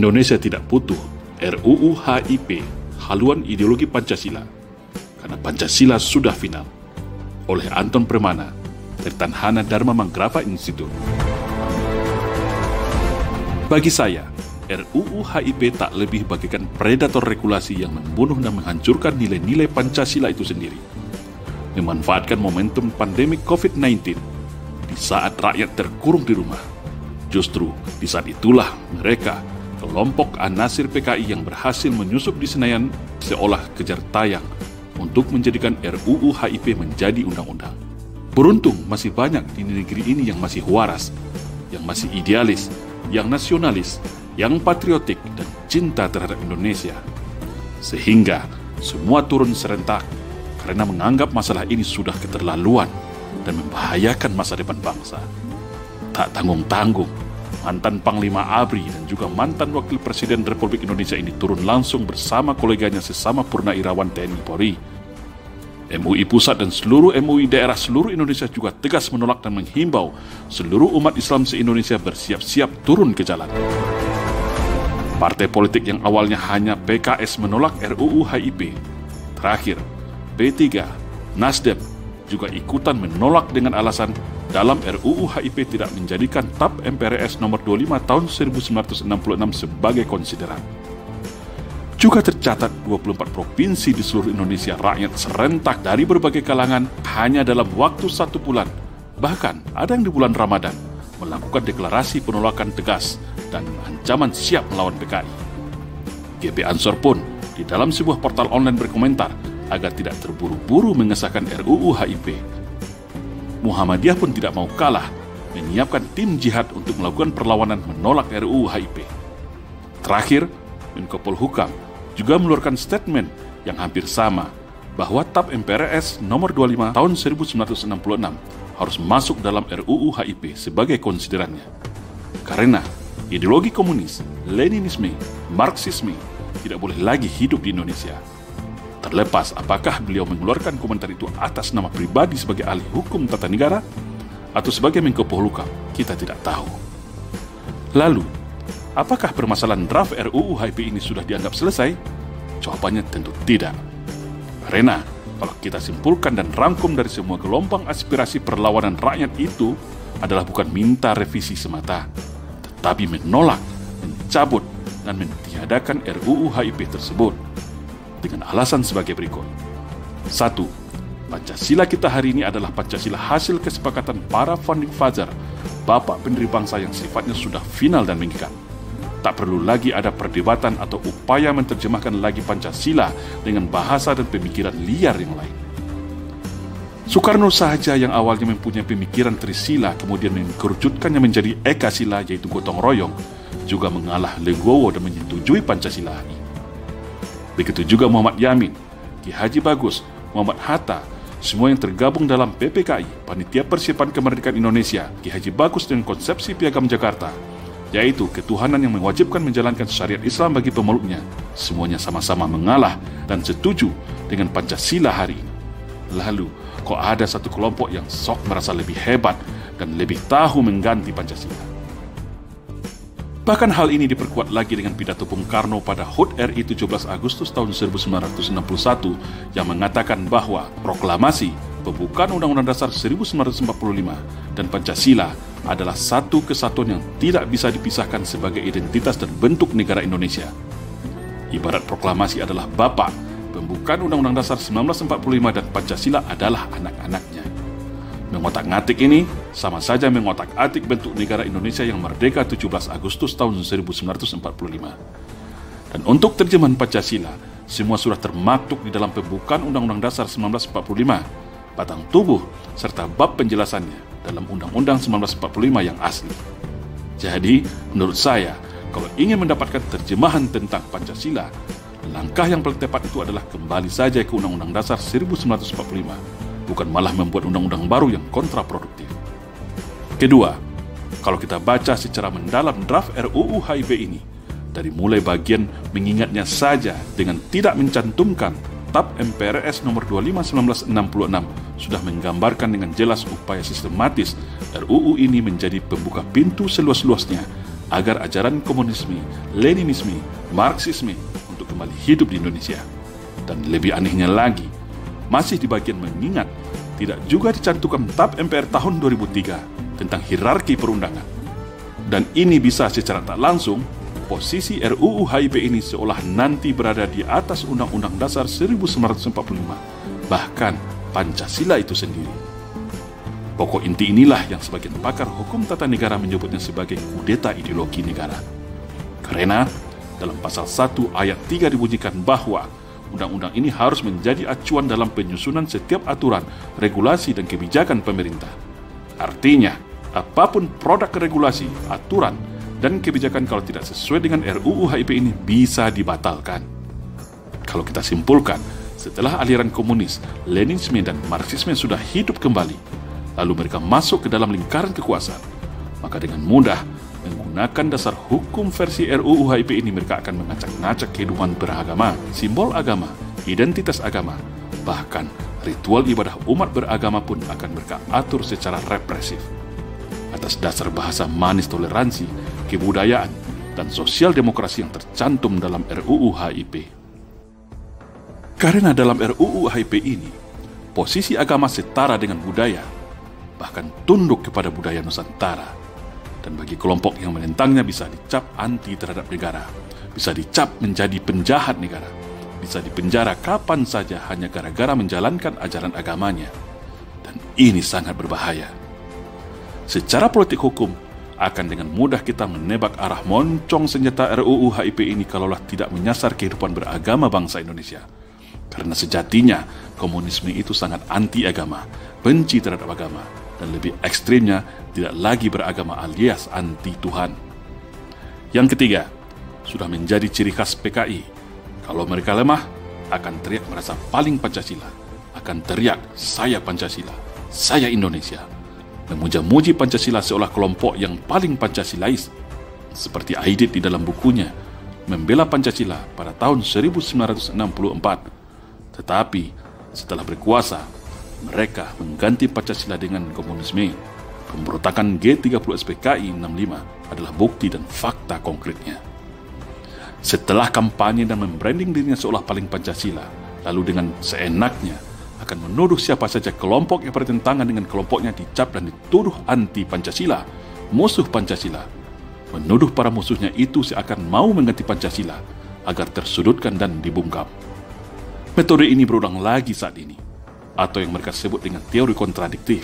Indonesia tidak butuh RUU HIP, haluan ideologi Pancasila, karena Pancasila sudah final. Oleh Anton Permana, dari Tanhana Dharma Manggrava Institute. Bagi saya, RUU HIP tak lebih bagaikan predator regulasi yang membunuh dan menghancurkan nilai-nilai Pancasila itu sendiri. Memanfaatkan momentum pandemi COVID-19 di saat rakyat terkurung di rumah. Justru di saat itulah mereka, kelompok An-Nasir PKI yang berhasil menyusup di Senayan seolah kejar tayang untuk menjadikan RUU HIP menjadi undang-undang. Beruntung masih banyak di negeri ini yang masih waras, yang masih idealis, yang nasionalis, yang patriotik dan cinta terhadap Indonesia. Sehingga semua turun serentak karena menganggap masalah ini sudah keterlaluan dan membahayakan masa depan bangsa. Tak tanggung-tanggung, mantan Panglima ABRI dan juga mantan Wakil Presiden Republik Indonesia ini turun langsung bersama koleganya sesama Purnawirawan TNI Polri. MUI Pusat dan seluruh MUI daerah seluruh Indonesia juga tegas menolak dan menghimbau seluruh umat Islam se-Indonesia bersiap-siap turun ke jalan. Partai politik yang awalnya hanya PKS menolak RUU HIP. Terakhir, P3, Nasdem juga ikutan menolak dengan alasan dalam RUU HIP tidak menjadikan TAP MPRS nomor 25 tahun 1966 sebagai konsideran. Juga tercatat 24 provinsi di seluruh Indonesia rakyat serentak dari berbagai kalangan hanya dalam waktu 1 bulan, bahkan ada yang di bulan Ramadan, melakukan deklarasi penolakan tegas dan ancaman siap melawan PKI. GP Ansor pun di dalam sebuah portal online berkomentar agar tidak terburu-buru mengesahkan RUU HIP. Muhammadiyah pun tidak mau kalah, menyiapkan tim jihad untuk melakukan perlawanan menolak RUU HIP. Terakhir, Menko Polhukam juga mengeluarkan statement yang hampir sama, bahwa TAP MPRS nomor 25 tahun 1966 harus masuk dalam RUU HIP sebagai konsiderannya. Karena ideologi komunis, Leninisme, Marxisme tidak boleh lagi hidup di Indonesia. Terlepas apakah beliau mengeluarkan komentar itu atas nama pribadi sebagai ahli hukum tata negara atau sebagai Menko Polhukam, kita tidak tahu. Lalu, apakah permasalahan draft RUU HIP ini sudah dianggap selesai? Jawabannya tentu tidak. Karena kalau kita simpulkan dan rangkum dari semua gelombang aspirasi perlawanan rakyat itu adalah bukan minta revisi semata, tetapi menolak, mencabut, dan mentiadakan RUU HIP tersebut dengan alasan sebagai berikut. 1. Pancasila kita hari ini adalah Pancasila hasil kesepakatan para founding father, bapak pendiri bangsa yang sifatnya sudah final dan mengikat. Tak perlu lagi ada perdebatan atau upaya menerjemahkan lagi Pancasila dengan bahasa dan pemikiran liar yang lain. Soekarno saja yang awalnya mempunyai pemikiran Trisila kemudian mengerucutkannya menjadi Ekasila yaitu gotong royong, juga mengalah legowo dan menyetujui Pancasila ini. Begitu juga Muhammad Yamin, Ki Haji Bagus, Muhammad Hatta, semua yang tergabung dalam PPKI, Panitia Persiapan Kemerdekaan Indonesia, Ki Haji Bagus dengan konsepsi Piagam Jakarta, yaitu ketuhanan yang mewajibkan menjalankan syariat Islam bagi pemeluknya. Semuanya sama-sama mengalah dan setuju dengan Pancasila hari ini. Lalu, kok ada satu kelompok yang sok merasa lebih hebat dan lebih tahu mengganti Pancasila? Bahkan hal ini diperkuat lagi dengan pidato Bung Karno pada HUT RI 17 Agustus tahun 1961 yang mengatakan bahwa proklamasi pembukaan Undang-Undang Dasar 1945 dan Pancasila adalah satu kesatuan yang tidak bisa dipisahkan sebagai identitas dan bentuk negara Indonesia. Ibarat proklamasi adalah bapak, pembukaan Undang-Undang Dasar 1945 dan Pancasila adalah anak-anaknya. Mengotak-ngatik ini sama saja mengotak-atik bentuk negara Indonesia yang merdeka 17 Agustus tahun 1945. Dan untuk terjemahan Pancasila, semua sudah termaktub di dalam pembukaan Undang-Undang Dasar 1945, batang tubuh, serta bab penjelasannya dalam Undang-Undang 1945 yang asli. Jadi, menurut saya, kalau ingin mendapatkan terjemahan tentang Pancasila, langkah yang paling tepat itu adalah kembali saja ke Undang-Undang Dasar 1945, bukan malah membuat undang-undang baru yang kontraproduktif. Kedua, kalau kita baca secara mendalam draft RUU HIP ini, dari mulai bagian mengingatnya saja dengan tidak mencantumkan TAP MPRS nomor 25 1966 sudah menggambarkan dengan jelas upaya sistematis RUU ini menjadi pembuka pintu seluas-luasnya agar ajaran komunisme, Leninisme, Marxisme untuk kembali hidup di Indonesia. Dan lebih anehnya lagi, masih di bagian mengingat tidak juga dicantumkan TAP MPR tahun 2003 tentang hierarki perundangan. Dan ini bisa secara tak langsung, posisi RUU HIP ini seolah nanti berada di atas Undang-Undang Dasar 1945, bahkan Pancasila itu sendiri. Pokok inti inilah yang sebagian pakar hukum tata negara menyebutnya sebagai kudeta ideologi negara. Karena dalam pasal 1 ayat 3 dibunyikan bahwa undang-undang ini harus menjadi acuan dalam penyusunan setiap aturan, regulasi, dan kebijakan pemerintah. Artinya, apapun produk regulasi, aturan, dan kebijakan kalau tidak sesuai dengan RUU HIP ini bisa dibatalkan. Kalau kita simpulkan, setelah aliran komunis, Leninisme, dan Marxisme sudah hidup kembali, lalu mereka masuk ke dalam lingkaran kekuasaan, maka dengan mudah menggunakan dasar hukum versi RUU HIP ini mereka akan mengacak-ngacak kehidupan beragama, simbol agama, identitas agama, bahkan ritual ibadah umat beragama pun akan mereka atur secara represif. Atas dasar bahasa manis toleransi, kebudayaan, dan sosial demokrasi yang tercantum dalam RUU HIP. Karena dalam RUU HIP ini, posisi agama setara dengan budaya, bahkan tunduk kepada budaya Nusantara. Dan bagi kelompok yang menentangnya bisa dicap anti terhadap negara, bisa dicap menjadi penjahat negara, bisa dipenjara kapan saja hanya gara-gara menjalankan ajaran agamanya. Dan ini sangat berbahaya. Secara politik hukum, akan dengan mudah kita menebak arah moncong senjata RUU HIP ini kalaulah tidak menyasar kehidupan beragama bangsa Indonesia. Karena sejatinya, komunisme itu sangat anti-agama, benci terhadap agama, dan lebih ekstrimnya tidak lagi beragama alias anti-Tuhan. Yang ketiga, sudah menjadi ciri khas PKI. Kalau mereka lemah, akan teriak merasa paling Pancasila, akan teriak saya Pancasila, saya Indonesia, memuja-muji Pancasila seolah kelompok yang paling Pancasilais, seperti Aidit di dalam bukunya membela Pancasila pada tahun 1964. Tetapi setelah berkuasa, mereka mengganti Pancasila dengan komunisme. Pemberontakan G30 SPKI 65 adalah bukti dan fakta konkretnya. Setelah kampanye dan membranding dirinya seolah paling Pancasila, lalu dengan seenaknya akan menuduh siapa saja kelompok yang bertentangan dengan kelompoknya dicap dan dituduh anti Pancasila, musuh Pancasila. Menuduh para musuhnya itu seakan mau mengganti Pancasila agar tersudutkan dan dibungkam. Metode ini berulang lagi saat ini, atau yang mereka sebut dengan teori kontradiktif.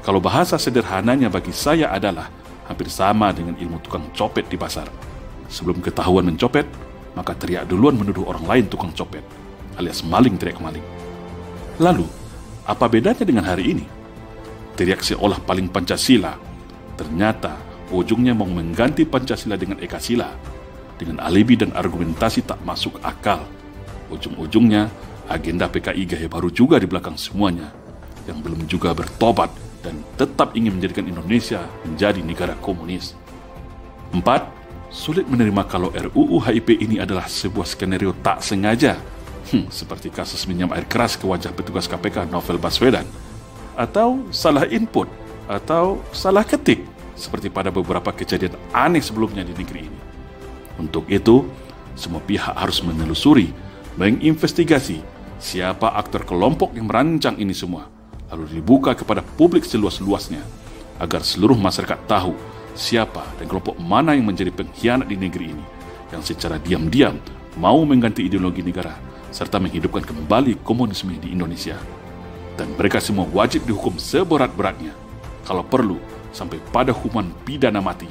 Kalau bahasa sederhananya bagi saya adalah hampir sama dengan ilmu tukang copet di pasar. Sebelum ketahuan mencopet, maka teriak duluan menuduh orang lain tukang copet, alias maling teriak maling. Lalu, apa bedanya dengan hari ini? Teriak seolah paling Pancasila, ternyata ujungnya mau mengganti Pancasila dengan Ekasila, dengan alibi dan argumentasi tak masuk akal. Ujung-ujungnya, agenda PKI gaya baru juga di belakang semuanya, yang belum juga bertobat dan tetap ingin menjadikan Indonesia menjadi negara komunis. 4. Sulit menerima kalau RUU HIP ini adalah sebuah skenario tak sengaja, seperti kasus minyak air keras ke wajah petugas KPK Novel Baswedan, atau salah input, atau salah ketik, seperti pada beberapa kejadian aneh sebelumnya di negeri ini. Untuk itu, semua pihak harus menelusuri, menginvestigasi siapa aktor kelompok yang merancang ini semua, lalu dibuka kepada publik seluas-luasnya, agar seluruh masyarakat tahu siapa dan kelompok mana yang menjadi pengkhianat di negeri ini, yang secara diam-diam mau mengganti ideologi negara, serta menghidupkan kembali komunisme di Indonesia. Dan mereka semua wajib dihukum seberat-beratnya, kalau perlu sampai pada hukuman pidana mati,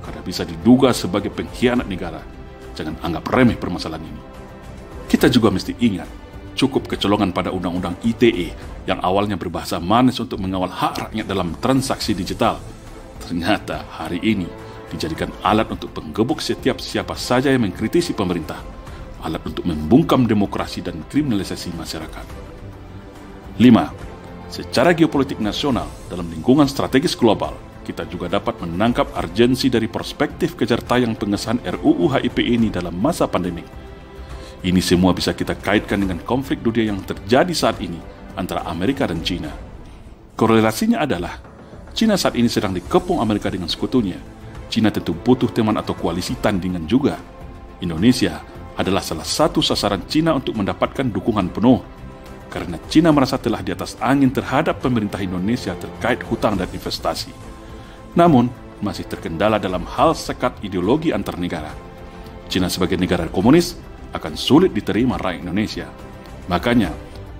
karena bisa diduga sebagai pengkhianat negara. Jangan anggap remeh permasalahan ini. Kita juga mesti ingat, cukup kecolongan pada Undang-Undang ITE yang awalnya berbahasa manis untuk mengawal hak rakyat dalam transaksi digital, ternyata hari ini dijadikan alat untuk penggebuk setiap siapa saja yang mengkritisi pemerintah, alat untuk membungkam demokrasi dan kriminalisasi masyarakat. 5. Secara geopolitik nasional dalam lingkungan strategis global, kita juga dapat menangkap urgensi dari perspektif kejar tayang pengesahan RUU HIP ini dalam masa pandemik. Ini semua bisa kita kaitkan dengan konflik dunia yang terjadi saat ini antara Amerika dan China. Korelasinya adalah China saat ini sedang dikepung Amerika dengan sekutunya, Cina tentu butuh teman atau koalisi tandingan juga. Indonesia adalah salah satu sasaran Cina untuk mendapatkan dukungan penuh, karena Cina merasa telah di atas angin terhadap pemerintah Indonesia terkait hutang dan investasi. Namun, masih terkendala dalam hal sekat ideologi antar negara. Cina sebagai negara komunis akan sulit diterima rakyat Indonesia. Makanya,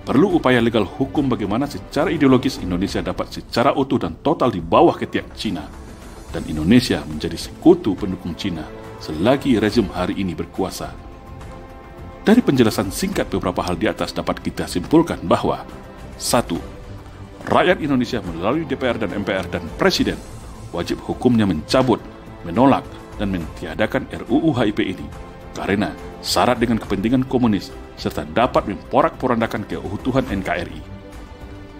perlu upaya legal hukum bagaimana secara ideologis Indonesia dapat secara utuh dan total di bawah ketiak Cina, dan Indonesia menjadi sekutu pendukung Cina selagi rezim hari ini berkuasa. Dari penjelasan singkat beberapa hal di atas dapat kita simpulkan bahwa 1. Rakyat Indonesia melalui DPR dan MPR dan Presiden wajib hukumnya mencabut, menolak, dan mentiadakan RUU HIP ini karena syarat dengan kepentingan komunis serta dapat memporak-porandakan keutuhan NKRI.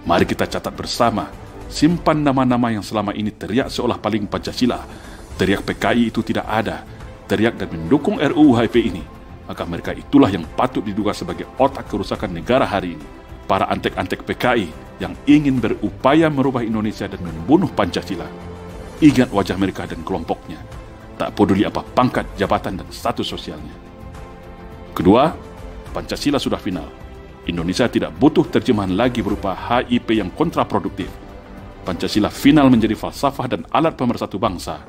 Mari kita catat bersama, simpan nama-nama yang selama ini teriak seolah paling Pancasila, teriak PKI itu tidak ada, teriak dan mendukung RUU HIP ini, maka mereka itulah yang patut diduga sebagai otak kerusakan negara hari ini. Para antek-antek PKI yang ingin berupaya merubah Indonesia dan membunuh Pancasila. Ingat wajah mereka dan kelompoknya, tak peduli apa pangkat, jabatan, dan status sosialnya. Kedua, Pancasila sudah final. Indonesia tidak butuh terjemahan lagi berupa HIP yang kontraproduktif. Pancasila final menjadi falsafah dan alat pemersatu bangsa.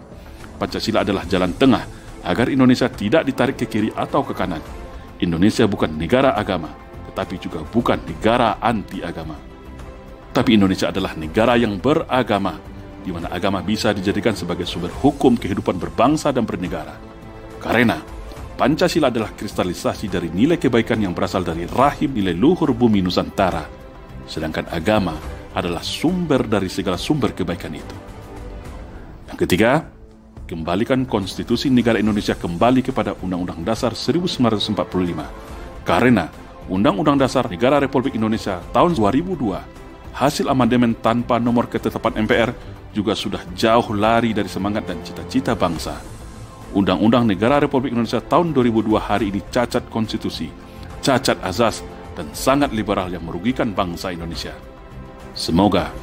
Pancasila adalah jalan tengah agar Indonesia tidak ditarik ke kiri atau ke kanan. Indonesia bukan negara agama, tetapi juga bukan negara anti-agama. Tapi Indonesia adalah negara yang beragama, di mana agama bisa dijadikan sebagai sumber hukum kehidupan berbangsa dan bernegara. Karena Pancasila adalah kristalisasi dari nilai kebaikan yang berasal dari rahim nilai luhur bumi Nusantara, sedangkan agama adalah sumber dari segala sumber kebaikan itu. Yang ketiga, kembalikan konstitusi negara Indonesia kembali kepada Undang-Undang Dasar 1945, karena Undang-Undang Dasar Negara Republik Indonesia tahun 2002, hasil amandemen tanpa nomor ketetapan MPR, juga sudah jauh lari dari semangat dan cita-cita bangsa. Undang-Undang Negara Republik Indonesia tahun 2002 hari ini cacat konstitusi, cacat azas, dan sangat liberal yang merugikan bangsa Indonesia. Semoga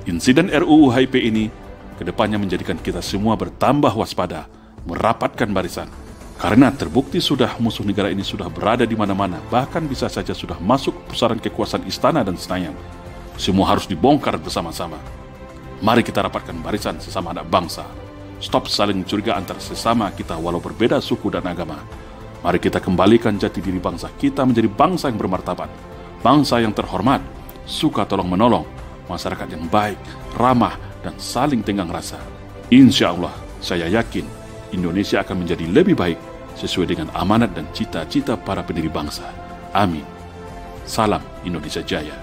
insiden RUU HIP ini kedepannya menjadikan kita semua bertambah waspada, merapatkan barisan, karena terbukti sudah musuh negara ini sudah berada di mana-mana, bahkan bisa saja sudah masuk pusaran kekuasaan istana dan Senayan. Semua harus dibongkar bersama-sama. Mari kita rapatkan barisan sesama anak bangsa. Stop saling curiga antar sesama kita walau berbeda suku dan agama. Mari kita kembalikan jati diri bangsa kita menjadi bangsa yang bermartabat, bangsa yang terhormat, suka tolong-menolong, masyarakat yang baik, ramah, dan saling tenggang rasa. Insya Allah, saya yakin Indonesia akan menjadi lebih baik sesuai dengan amanat dan cita-cita para pendiri bangsa. Amin. Salam Indonesia Jaya.